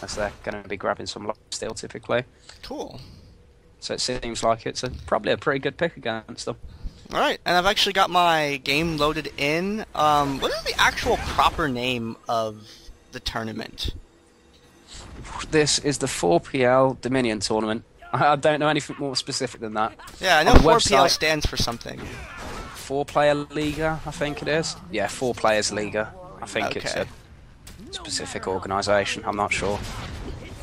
as they're going to be grabbing some steal typically. Cool. So it seems like it's probably a pretty good pick against them. Alright, and I've actually got my game loaded in. What is the actual proper name of the tournament? This is the 4PL Dominion Tournament. I don't know anything more specific than that. Yeah, I know 4PL stands for something. 4-player Liga, I think it is. Yeah, 4 players Liga. I think it's a specific organisation. I'm not sure.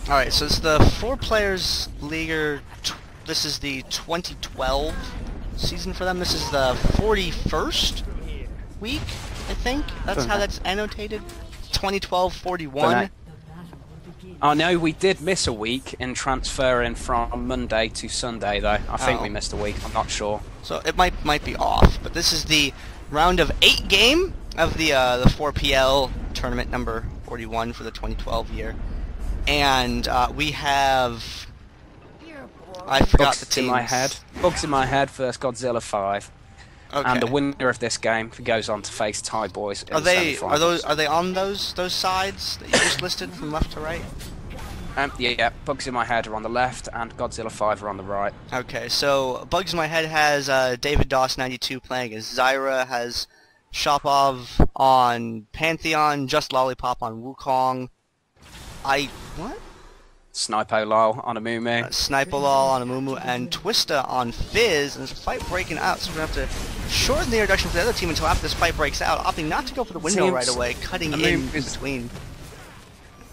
Alright, so it's the 4 players Liga. This is the 2012 season for them. This is the 41st week, I think. That's how that's annotated. 2012-41. Oh no, we did miss a week in transferring from Monday to Sunday, though. I think we missed a week. I'm not sure. So it might be off, but this is the round of 8 game of the 4PL tournament number 41 for the 2012 year, and we have. I forgot the teams. Bugs in my head versus Godzilla 5. Okay. And the winner of this game goes on to face Thai boys. Are they on those sides that you just listed from left to right? Yeah, Bugs in my head are on the left, and Godzilla 5 are on the right. Okay, so Bugs in my head has David Doss 92 playing as Zyra, has Shopov on Pantheon, Just Lollipop on Wukong. What? Sneipolol on Amumu. Sneipolol on Amumu, and Twistaah on Fizz, and there's a fight breaking out, so we're going to have to shorten the introduction for the other team until after this fight breaks out, opting not to go for the window right away, cutting in between.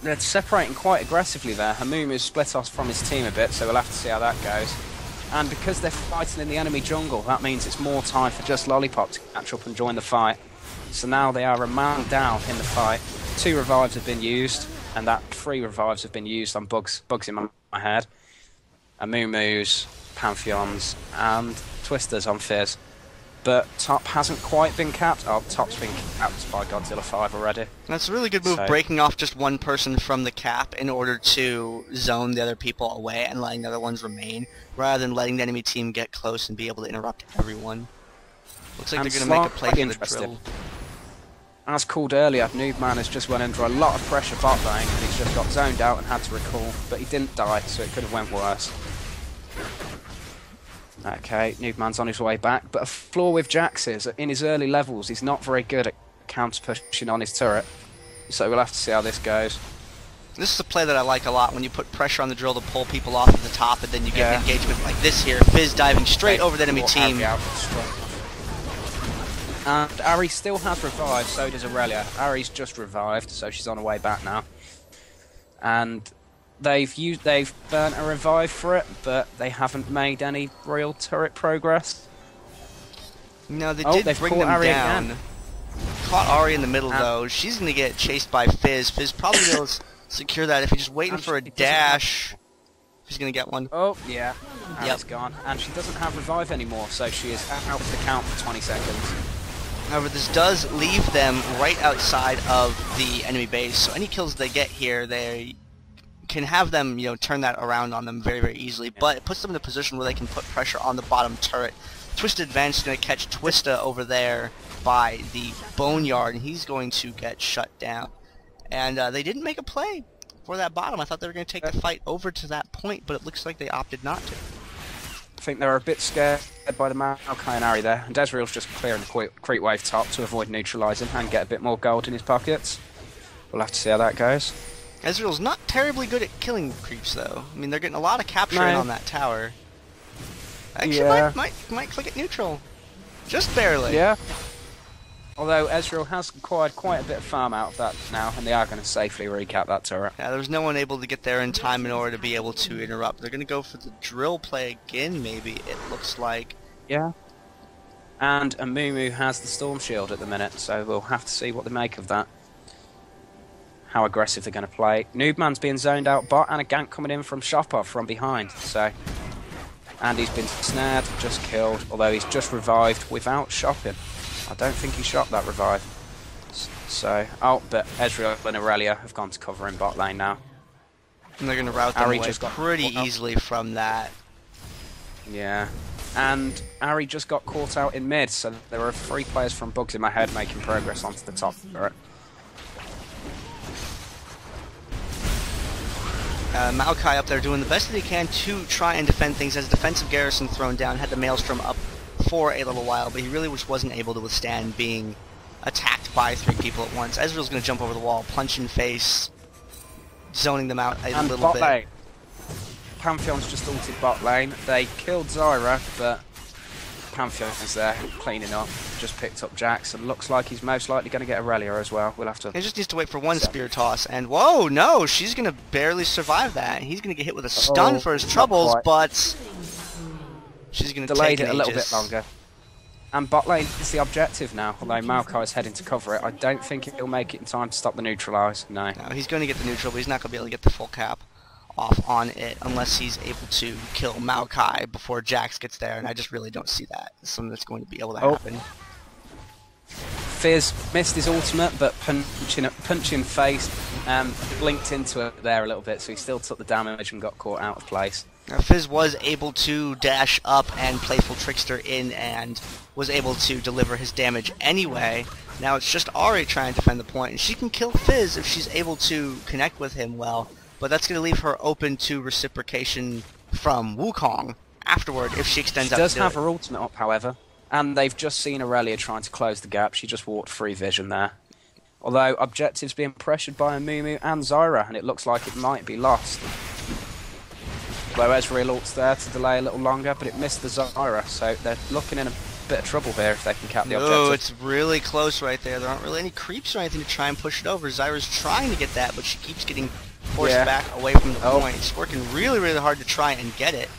They're separating quite aggressively there. Amumu split off from his team a bit, so we'll have to see how that goes. And because they're fighting in the enemy jungle, that means it's more time for Just Lollipop to catch up and join the fight. So now they are a man down in the fight. 2 revives have been used, and that 3 revives have been used on Bugs in my head. Amumu's, Pantheon's, and Twistaah's on Fizz. But top hasn't quite been capped. Oh, top's been capped by Godzilla 5 already. That's a really good move, breaking off just one person from the cap in order to zone the other people away and letting the other ones remain, rather than letting the enemy team get close and be able to interrupt everyone. Looks like they're going to make a play for the drill. As called earlier, Noobman has just went under a lot of pressure bot lane, and he's just got zoned out and had to recall, but he didn't die, so it could have went worse. Okay, Noobman's on his way back, but a flaw with Jax is, in his early levels, he's not very good at counter-pushing on his turret, so we'll have to see how this goes. This is a play that I like a lot, when you put pressure on the drill to pull people off at the top, and then you get an engagement like this here, Fizz diving straight over the enemy team. And Ahri still has revived, so does Irelia. Ahri's just revived, so she's on her way back now. And they've burnt a revive for it, but they haven't made any real turret progress. No, they did bring them down. Again. Caught Ahri in the middle though. She's gonna get chased by Fizz. Fizz probably will secure that if he's just waiting for a dash. She's gonna get one. Oh yeah, Ahri's gone, and she doesn't have revive anymore, so she is out of the count for 20 seconds. However, this does leave them right outside of the enemy base, so any kills they get here, they can have them, turn that around on them very, very easily, but it puts them in a position where they can put pressure on the bottom turret. Twisted Advance is going to catch Twistaah over there by the Boneyard, and he's going to get shut down. And they didn't make a play for that bottom. I thought they were going to take the fight over to that point, but it looks like they opted not to. I think they were a bit scared by the Maokai and Ahri there, and Ezreal's just clearing the creep wave top to avoid neutralising and get a bit more gold in his pockets. We'll have to see how that goes. Ezreal's not terribly good at killing creeps, though. I mean, they're getting a lot of capture in on that tower. Actually, might click it neutral. Just barely. Yeah. Although Ezreal has acquired quite a bit of farm out of that now, and they are going to safely recap that turret. Yeah, there's no one able to get there in time in order to be able to interrupt. They're going to go for the drill play again, maybe, it looks like. Yeah. And Amumu has the Storm Shield at the minute, so we'll have to see what they make of that. How aggressive they're going to play. Noobman's being zoned out bot, and a gank coming in from Shopov from behind, so... And he's been snared, just killed, although he's just revived without shopping. I don't think he shot that revive. So, but Ezreal and Irelia have gone to cover in bot lane now. And they're going to route them away pretty easily from that. Yeah. And Ahri just got caught out in mid, so there are 3 players from Bugs in my head making progress onto the top turret. Maokai up there doing the best that he can to try and defend things. As defensive Garrison thrown down, had the Maelstrom up for a little while, but he really just wasn't able to withstand being attacked by 3 people at once. Ezreal's going to jump over the wall, Punchinface, zoning them out a little bot bit. Lane. Pantheon's just ulted bot lane. They killed Zyra, but Pantheon is there cleaning up. Just picked up Jax, and looks like he's most likely going to get Irelia as well. We'll have to. He just needs to wait for one spear toss, and whoa, no, she's going to barely survive that. He's going to get hit with a stun for his troubles, but she's going to delayed it a little bit longer. And bot lane is the objective now, although Maokai is heading to cover it. I don't think he'll make it in time to stop the neutralise. No, he's going to get the neutral, but he's not going to be able to get the full cap off on it unless he's able to kill Maokai before Jax gets there, and I just really don't see that. It's something that's going to be able to happen. Fizz missed his ultimate, but Punchinface blinked into it there a little bit, so he still took the damage and got caught out of place. Now, Fizz was able to dash up and Playful Trickster in and was able to deliver his damage anyway. Now it's just Ahri trying to defend the point, and she can kill Fizz if she's able to connect with him well, but that's going to leave her open to reciprocation from Wukong afterward if she extends out to do it. She does have her ultimate up, however, and they've just seen Irelia trying to close the gap. She just walked free vision there. Although objectives being pressured by Amumu and Zyra, and it looks like it might be lost. Although Ezreal ults there to delay a little longer, but it missed the Zyra, so they're looking in a bit of trouble here if they can cap the objective. No, it's really close right there. There aren't really any creeps or anything to try and push it over. Zyra's trying to get that, but she keeps getting forced back away from the point. It's working really, really hard to try and get it.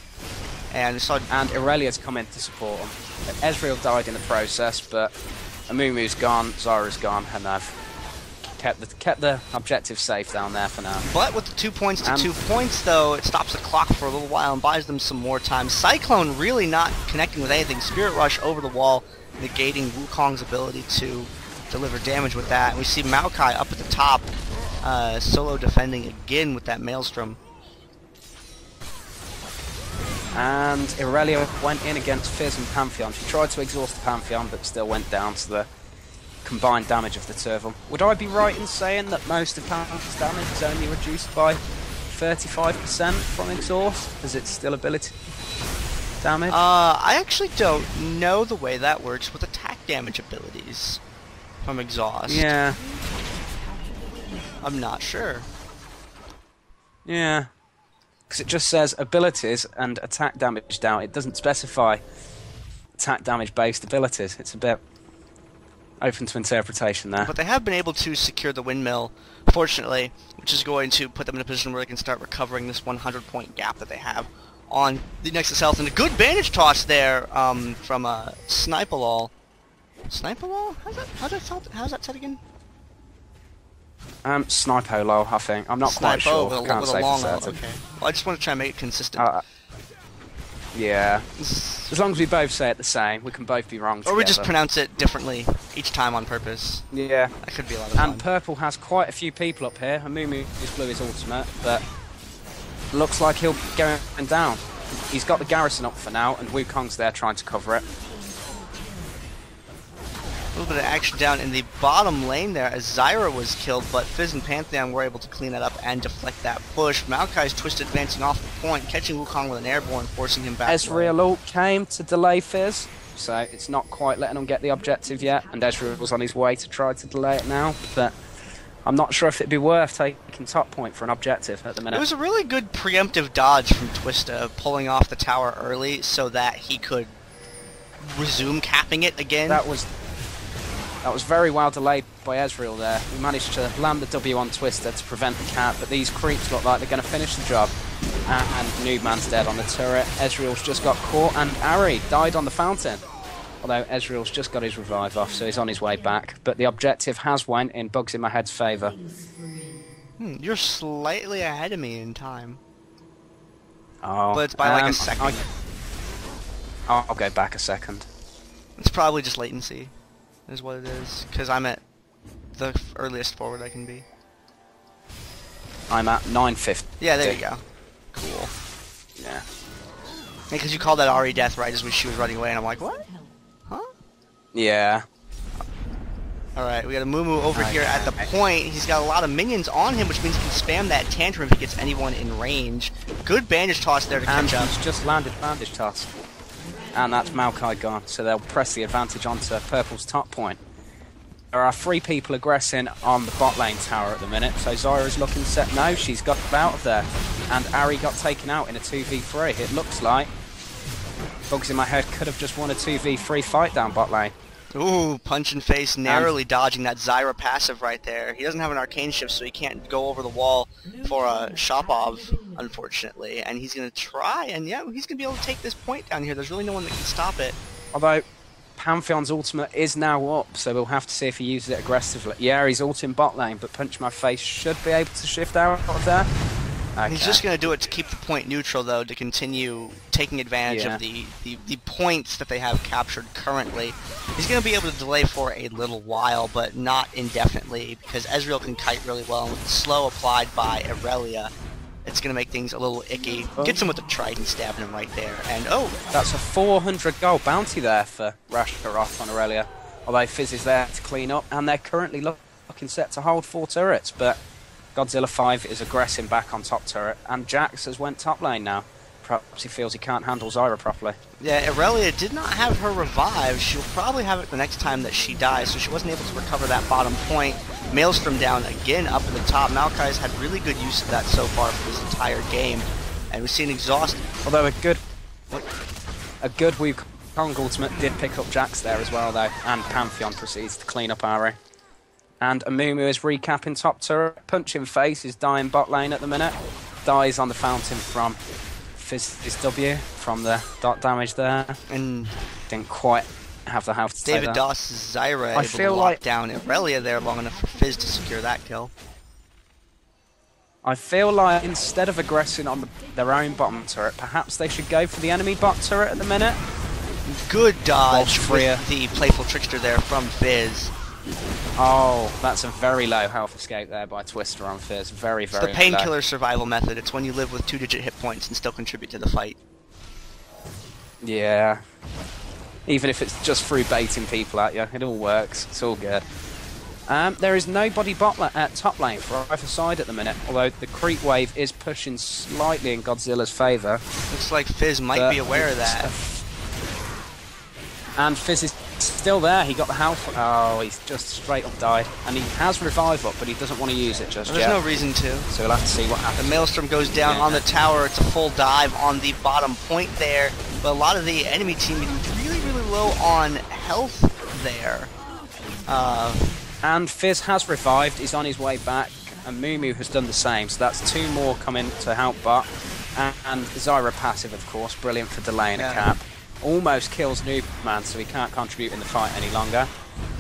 And Irelia's come in to support him. Ezreal died in the process, but Amumu's gone, Zyra's gone, and they've kept the objective safe down there for now. But with the 2 points to 2 points, though, it stops the clock for a little while and buys them some more time. Cyclone really not connecting with anything. Spirit Rush over the wall, negating Wukong's ability to deliver damage with that. And we see Maokai up at the top, solo defending again with that Maelstrom. And Irelia went in against Fizz and Pantheon. She tried to exhaust the Pantheon, but still went down to the combined damage of the two of them. Would I be right in saying that most of Pantheon's damage is only reduced by 35% from exhaust? Is it still ability damage? I actually don't know the way that works with attack damage abilities from exhaust. Yeah. I'm not sure. Yeah. Because it just says abilities and attack damage down. It doesn't specify attack damage based abilities. It's a bit open to interpretation there. But they have been able to secure the windmill, fortunately, which is going to put them in a position where they can start recovering this 100-point gap that they have on the Nexus Health. And a good bandage toss there from Sneipolol. Sneipolol? How's that said again? Sneipolol, I think. I'm not quite sure. I can't say for certain. Okay. Well, I just want to try and make it consistent. Yeah. As long as we both say it the same, we can both be wrong together. Or we just pronounce it differently each time on purpose. Yeah. That could be a lot of fun. And Purple has quite a few people up here. Amumu just blew his ultimate, but looks like he'll be going down. He's got the Garrison up for now, and Wukong's there trying to cover it. A little bit of action down in the bottom lane there as Zyra was killed, but Fizz and Pantheon were able to clean that up and deflect that push. Maokai's Twisted advancing off the point, catching Wukong with an airborne, forcing him back. Ezreal ult came to delay Fizz, so it's not quite letting him get the objective yet, and Ezreal was on his way to try to delay it now, but I'm not sure if it'd be worth taking top point for an objective at the minute. It was a really good preemptive dodge from Twistaah, pulling off the tower early so that he could resume capping it again. That was very well delayed by Ezreal there. We managed to land the W on Twistaah to prevent the cap, but these creeps look like they're going to finish the job. And Noobman's dead on the turret. Ezreal's just got caught, and Ahri died on the fountain. Although Ezreal's just got his revive off, so he's on his way back. But the objective has went in Bugs in my Head's favour. You're slightly ahead of me in time. Oh, but it's by like a second. I'll go back a second. It's probably just latency, is what it is, because I'm at the earliest forward I can be. I'm at 9:50. Yeah, there you go. Cool. Yeah. Because you called that Ahri death right as she was running away, and I'm like, what? Huh? Yeah. Alright, we got Amumu over here at the point. He's got a lot of minions on him, which means he can spam that tantrum if he gets anyone in range. Good bandage toss there to catch up. He's just landed bandage toss. And that's Maokai gone, so they'll press the advantage onto Purple's top point. There are 3 people aggressing on the bot lane tower at the minute, so Zyra's looking set now. She's got out of there. And Ahri got taken out in a 2v3. It looks like Bugs in my head could have just won a 2v3 fight down bot lane. Ooh, Punchinface narrowly dodging that Zyra passive right there. He doesn't have an arcane shift, so he can't go over the wall for a Shopov, unfortunately. And he's going to try, and yeah, he's going to be able to take this point down here. There's really no one that can stop it. Although Pantheon's ultimate is now up, so we'll have to see if he uses it aggressively. Yeah, he's ulting bot lane, but Punchinface should be able to shift out of there. Okay. He's just going to do it to keep the point neutral, though, to continue taking advantage of the points that they have captured currently. He's going to be able to delay for a little while, but not indefinitely, because Ezreal can kite really well, and with the slow applied by Irelia, it's going to make things a little icky. Gets him with the trident, stabbing him right there, and oh! That's a 400 gold bounty there for Rashgarroth on Irelia. Although Fizz is there to clean up, and they're currently looking set to hold 4 turrets, but Godzilla 5 is aggressing back on top turret, and Jax has went top lane now. Perhaps he feels he can't handle Zyra properly. Yeah, Irelia did not have her revive. She'll probably have it the next time that she dies, so she wasn't able to recover that bottom point. Maelstrom down again up at the top. Maokai's had really good use of that so far for this entire game, and we've seen Exhaust. Although a good Wukong ultimate did pick up Jax there as well, though, and Pantheon proceeds to clean up Ahri. And Amumu is recapping top turret. Punchinface is dying bot lane at the minute. Dies on the fountain from Fizz's W from the dot damage there. And didn't quite have the health to take that. David Doss' Zyra able to lock down Irelia there long enough for Fizz to secure that kill. I feel like instead of aggressing on their own bottom turret, perhaps they should go for the enemy bot turret at the minute. Good dodge with the playful trickster there from Fizz. Oh, that's a very low health escape there by Twistaah on Fizz. Very, very low. It's the painkiller survival method. It's when you live with 2-digit hit points and still contribute to the fight. Yeah. Even if it's just through baiting people at you, it all works. It's all good. There is nobody at top lane for either side at the minute, although the creep wave is pushing slightly in Godzilla's favour. Looks like Fizz might be aware of that. And Fizz is still there. He got the health. Oh, he's just straight up died. And he has Revive up, but he doesn't want to use it just yet. There's no reason to. So we'll have to see what happens. The Maelstrom goes down on the tower. It's a full dive on the bottom point there. But a lot of the enemy team is really, really low on health there. And Fizz has revived. He's on his way back. And Amumu has done the same. So that's 2 more coming to help bot. And Zyra passive, of course. Brilliant for delaying a cap. Almost kills Noobman, so he can't contribute in the fight any longer.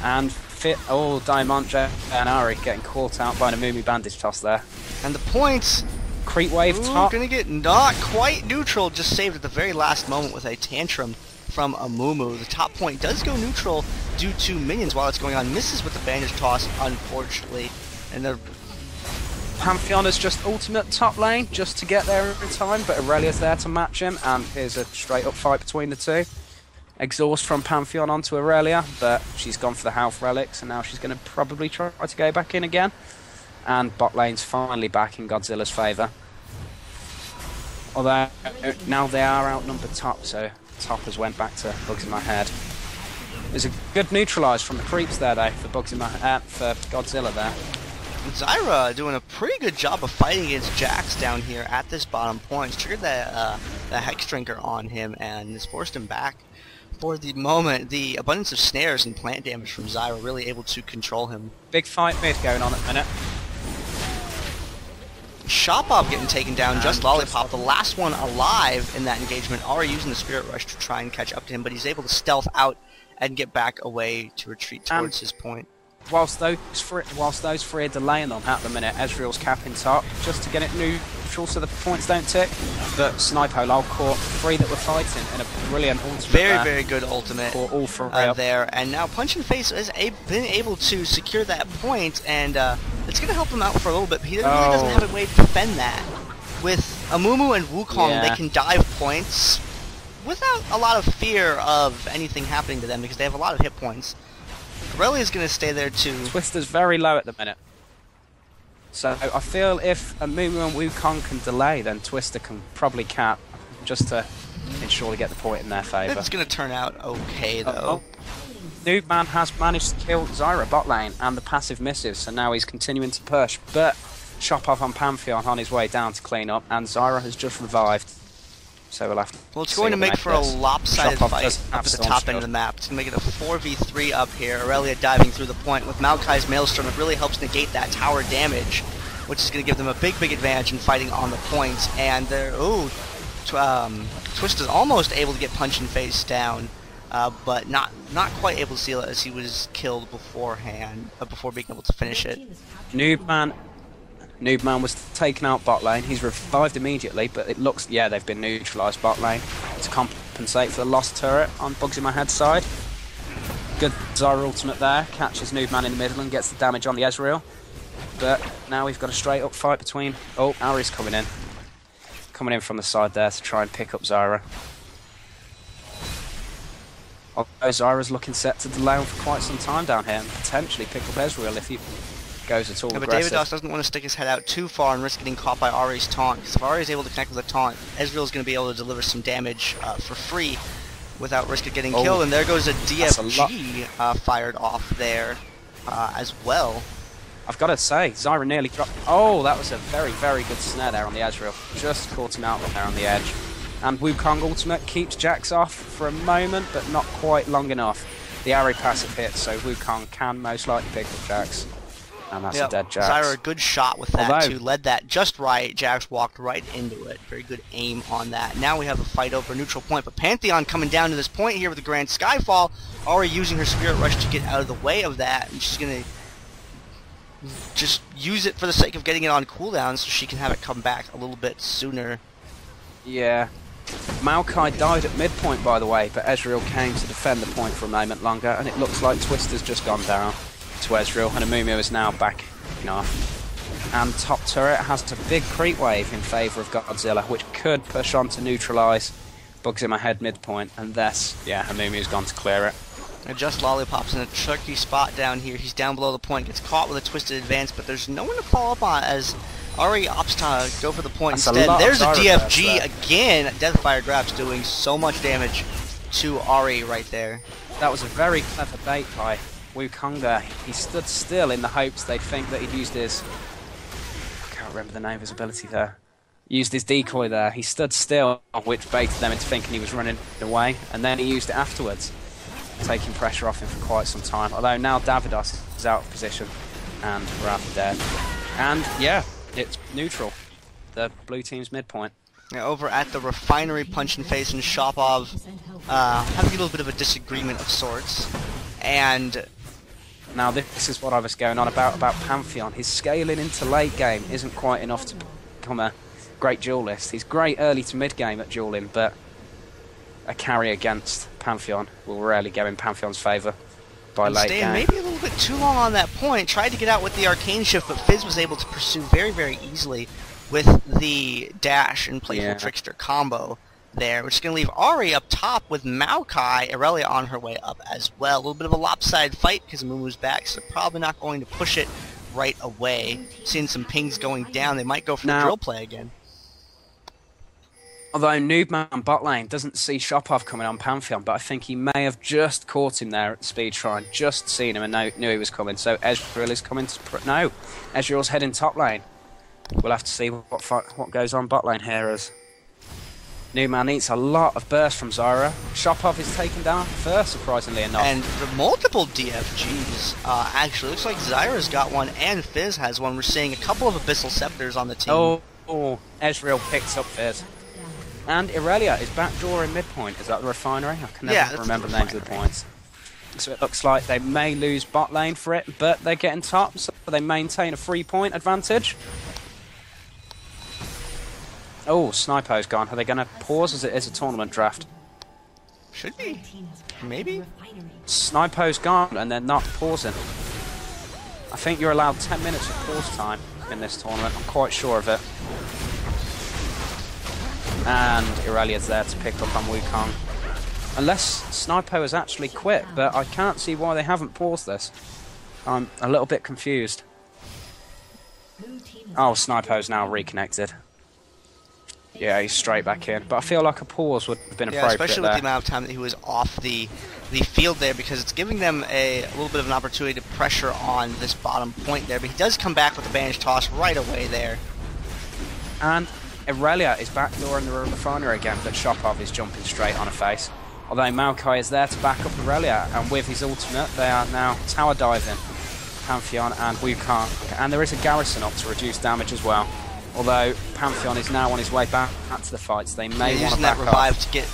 And Diarnantje and Ahri getting caught out by an Amumu bandage toss there. And the points. Creep wave top. Gonna get not quite neutral, just saved at the very last moment with a tantrum from Amumu. The top point does go neutral due to minions while it's going on. Misses with the bandage toss, unfortunately. And the Pantheon is just ultimate top lane just to get there in time, but Irelia's there to match him, and here's a straight up fight between the two. Exhaust from Pantheon onto Irelia, but she's gone for the health relics, and now she's going to probably try to go back in again. And bot lane's finally back in Godzilla's favour. Although now they are outnumbered top, so top has went back to Bugs in my head. There's a good neutralise from the creeps there, though, for for Godzilla there. Zyra doing a pretty good job of fighting against Jax down here at this bottom point. He's triggered the Hex Drinker on him and has forced him back for the moment. The abundance of snares and plant damage from Zyra really able to control him. Big fight mid going on at the minute. Shopov getting taken down, just Lollipop, the last one alive in that engagement. Ahri using the Spirit Rush to try and catch up to him, but he's able to stealth out and get back away to retreat towards his point. Whilst those three are delaying on at the minute, Ezreal's capping top just to get it neutral so the points don't tick. But Sneipolol caught 3 that were fighting in a brilliant ultimate. Very good ultimate all for there. And now Punchinface has been able to secure that point, and it's going to help him out for a little bit, but he really doesn't have a way to defend that. With Amumu and Wukong, they can dive points without a lot of fear of anything happening to them because they have a lot of hit points. Aurelia's going to stay there too. Twistaah's very low at the minute. So I feel if Amumu and Wukong can delay, then Twistaah can probably cap, just to ensure they get the point in their favour. It's going to turn out okay, though. Noobman has managed to kill Zyra bot lane and the passive missives, so now he's continuing to push. But Shopov on Pantheon on his way down to clean up, and Zyra has just revived. So we'll have to. Well, it's going to make for a lopsided fight up at the top end of the map. It's going to make it a 4v3 up here. Irelia diving through the point. With Maokai's Maelstrom, it really helps negate that tower damage, which is going to give them a big advantage in fighting on the points. And they're, Twistaah's almost able to get Punchinface down, but not quite able to seal it as he was killed beforehand, before being able to finish it. Noobman was taken out bot lane. He's revived immediately, but it looks, yeah, they've been neutralised bot lane to compensate for the lost turret on Bugs in My Head side. Good Zyra ultimate there, catches Noobman in the middle and gets the damage on the Ezreal. But now we've got a straight up fight between... Oh, Ahri's coming in. Coming in from the side there to try and pick up Zyra. Although Zyra's looking set to delay on for quite some time down here and potentially pick up Ezreal if he goes at all aggressive. But Davidos doesn't want to stick his head out too far and risk getting caught by Ahri's taunt, because if Ahri is able to connect with a taunt, Ezreal's going to be able to deliver some damage for free without risk of getting killed, and there goes a DFG fired off there as well. I've got to say, Zyra nearly dropped... Oh, that was a very good snare there on the Ezreal. Just caught him out there on the edge. And Wukong ultimate keeps Jax off for a moment, but not quite long enough. The Ahri passive hit, so Wukong can most likely pick up Jax. And that's a dead Jax. Zyra, a good shot with that too. Led that just right. Jax walked right into it. Very good aim on that. Now we have a fight over neutral point. But Pantheon coming down to this point here with the Grand Skyfall. Ahri using her Spirit Rush to get out of the way of that. And she's going to just use it for the sake of getting it on cooldown so she can have it come back a little bit sooner. Yeah. Maokai died at midpoint, by the way, but Ezreal came to defend the point for a moment longer, and it looks like Twistaah's just gone down to Ezreal, and Amumu is now back off. And top turret has a big creep wave in favour of Godzilla, which could push on to neutralise Bugs in My Head midpoint, and thus, yeah, Amumu's gone to clear it. Just Lollipop's in a tricky spot down here. He's down below the point, gets caught with a twisted advance, but there's no one to follow up on as Ahri opts to go for the point instead. There's a DFG again. Deathfire Grab's doing so much damage to Ahri right there. That was a very clever bait by Wukong there. He stood still in the hopes they'd think that he'd used his... I can't remember the name of his ability there. Used his decoy there. He stood still, which baited them into thinking he was running away, and then he used it afterwards, taking pressure off him for quite some time. Although now Davidos is out of position and Wrath dead. And yeah, it's neutral. The blue team's midpoint. Yeah, over at the refinery, Punchinface and Shopov having a little bit of a disagreement of sorts. And now this is what I was going on about Pantheon. His scaling into late game isn't quite enough to become a great duelist. He's great early to mid game at dueling, but a carry against Pantheon will rarely go in Pantheon's favour by late game. Maybe a little bit too long on that point. Tried to get out with the Arcane Shift, but Fizz was able to pursue very easily with the dash and Playful Trickster combo there, which is going to leave Ahri up top with Maokai, Irelia on her way up as well. A little bit of a lopsided fight because Amumu's back, so probably not going to push it right away. Seeing some pings going down, they might go for the drill play again. Although Noobman bot lane doesn't see Shopov coming on Pantheon, but I think he may have just caught him there at the speed shrine, just seen him and knew he was coming. So Ezreal is coming to... No, Ezreal's heading top lane. We'll have to see what goes on bot lane here as Noobman eats a lot of burst from Zyra. Shopov is taken down first, surprisingly enough. And the multiple DFGs, actually. Looks like Zyra's got one and Fizz has one. We're seeing a couple of Abyssal Scepters on the team. Oh, Ezreal picks up Fizz. And Irelia is backdooring midpoint. Is that the refinery? I can never remember the names of the points. So it looks like they may lose bot lane for it, but they're getting top, so they maintain a 3-point advantage. Oh, Sneipolol's gone. Are they going to pause as it is a tournament draft? Should be. Maybe. Sneipolol's gone and they're not pausing. I think you're allowed 10 minutes of pause time in this tournament. I'm quite sure of it. And Irelia's there to pick up on Wukong. Unless Snipo has actually quit, but I can't see why they haven't paused this. I'm a little bit confused. Oh, Snipo's now reconnected. Yeah, he's straight back in. But I feel like a pause would have been appropriate especially there. with the amount of time that he was off the field there, because it's giving them a little bit of an opportunity to pressure on this bottom point there. But he does come back with the bandage toss right away there. And Irelia is backdooring the refinery again, but Shopov is jumping straight on her face. Although Maokai is there to back up Irelia, and with his ultimate, they are now tower diving Pantheon and Wukong. And there is a Garrison up to reduce damage as well. Although Pantheon is now on his way back to the fights, they may want to back Revive off. To get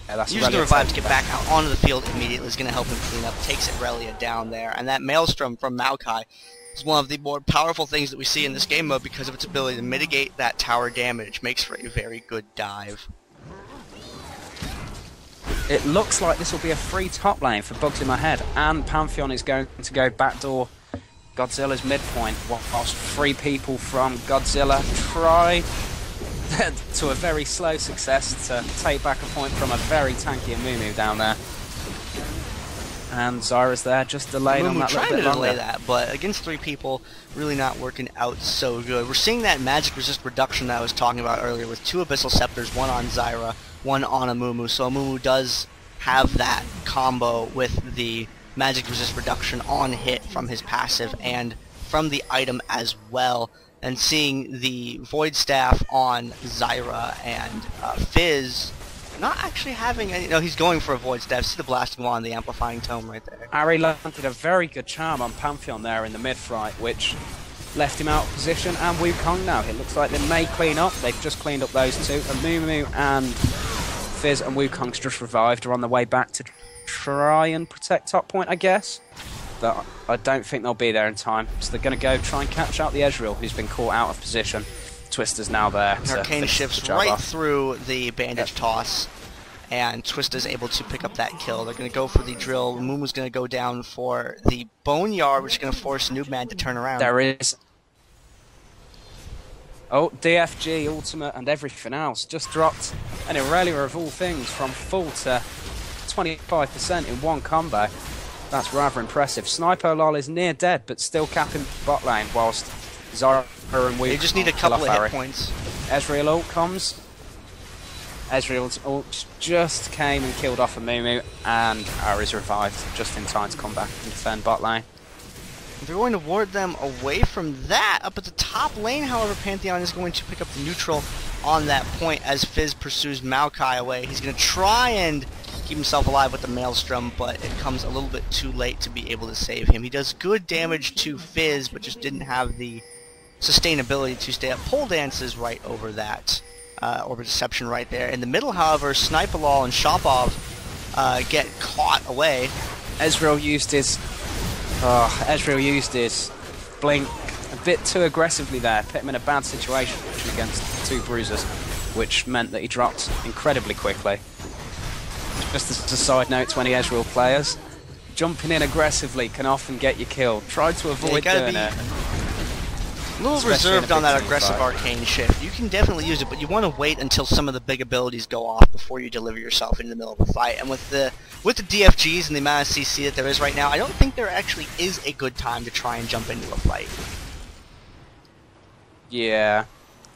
that's using the Revive to get back out onto the field immediately is going to help him clean up. Takes Irelia down there, and that Maelstrom from Maokai is one of the more powerful things that we see in this game mode because of its ability to mitigate that tower damage. Makes for a very good dive. It looks like this will be a free top lane for Bugs in My Head, and Pantheon is going to go backdoor Godzilla's midpoint, whilst 3 people from Godzilla try to a very slow success to take back a point from a very tanky Amumu down there. And Zyra's there, just delaying on that little bit longer. Delay that, but against 3 people, really not working out so good. We're seeing that magic resist reduction that I was talking about earlier with 2 Abyssal Scepters, 1 on Zyra, 1 on Amumu. So Amumu does have that combo with the magic resist reduction on hit from his passive and from the item as well. And seeing the Void Staff on Zyra and Fizz not actually having any... No, he's going for a Void Staff. See the Blasting Wand, the Amplifying Tome right there. Ahri landed a very good charm on Pantheon there in the mid-fight, which left him out of position. And Wukong now, it looks like they may clean up. They've just cleaned up those 2. Amumu and Fizz and Wukong's just revived, are on the way back to try and protect top point, I guess. But I don't think they'll be there in time. So they're going to go try and catch out the Ezreal, who's been caught out of position. Twistaah's now there. Arcane shifts right through the bandage toss, and Twistaah's able to pick up that kill. They're going to go for the drill. Mumu's going to go down for the Boneyard, which is going to force Noobman to turn around. There is... Oh, DFG, ultimate, and everything else just dropped an Irelia of all things from full to 25% in one combo. That's rather impressive. Sneipolol is near dead, but still capping bot lane, whilst Zyra and Wukong... They just need a couple of hit points. Ezreal ult comes. Ezreal's ult just came and killed off Amumu, and Ahri's revived just in time to come back and defend bot lane. They're going to ward them away from that. Up at the top lane, however, Pantheon is going to pick up the neutral on that point as Fizz pursues Maokai away. He's going to try and keep himself alive with the Maelstrom, but it comes a little bit too late to be able to save him. He does good damage to Fizz, but just didn't have the sustainability to stay up. Pole dances right over that Orbit Deception right there. In the middle, however, Sneipolol and Shopov get caught away. Ezreal used his blink a bit too aggressively there, put him in a bad situation against 2 bruisers, which meant that he dropped incredibly quickly. Just as a side note to any Ezreal players, jumping in aggressively can often get you killed. Try to avoid doing it. A little reserved on that aggressive arcane shift. You can definitely use it, but you want to wait until some of the big abilities go off before you deliver yourself into the middle of a fight. And with the DFGs and the amount of CC that there is right now, I don't think there actually is a good time to try and jump into a fight. Yeah,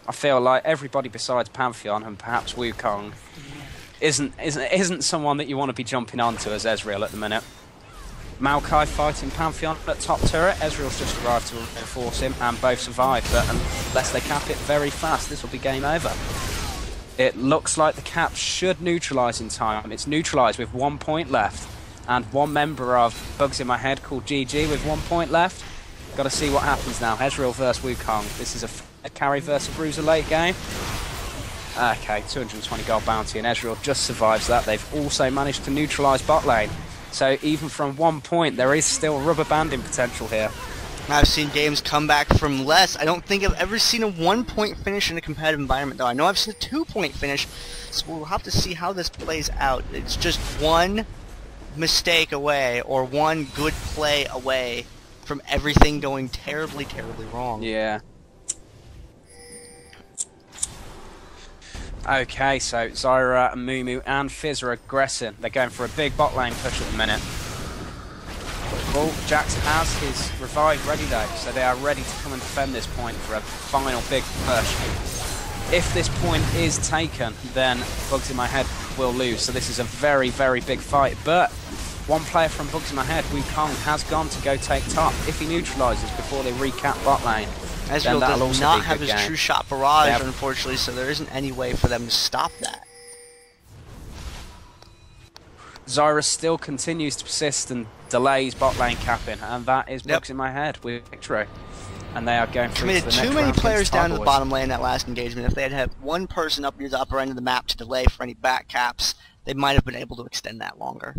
I feel like everybody besides Pantheon and perhaps Wukong isn't someone that you want to be jumping onto as Ezreal at the minute. Maokai fighting Pantheon at top turret. Ezreal's just arrived to reinforce him, and both survive, but unless they cap it very fast, this will be game over. It looks like the cap should neutralise in time. It's neutralised with 1 point left, and one member of Bugs in My Head called GG with 1 point left. Got to see what happens now. Ezreal versus Wukong. This is a carry versus bruiser late game. Okay, 220 gold bounty, and Ezreal just survives that. They've also managed to neutralise bot lane. So even from 1 point, there is still rubber banding potential here. I've seen games come back from less. I don't think I've ever seen a 1 point finish in a competitive environment, though. I know I've seen a 2 point finish, so we'll have to see how this plays out. It's just one mistake away, or one good play away from everything going terribly, terribly wrong. Yeah. Okay, so Zyra, Amumu, and Fizz are aggressing. They're going for a big bot lane push at the minute. Well, Jax has his revive ready though, so they are ready to come and defend this point for a final big push. If this point is taken, then Bugs in My Head will lose, so this is a very, very big fight. But one player from Bugs in My Head, Wukong, has gone to go take top. If he neutralises before they recap bot lane, Ezreal does not have his true shot barrage, unfortunately, so there isn't any way for them to stop that. Zyra still continues to persist and delays bot lane capping, and that is Bugs in My Head with victory. And they are going through to the next round. Too many players down to the bottom lane that last engagement. If they had had one person up near the upper end of the map to delay for any back caps, they might have been able to extend that longer.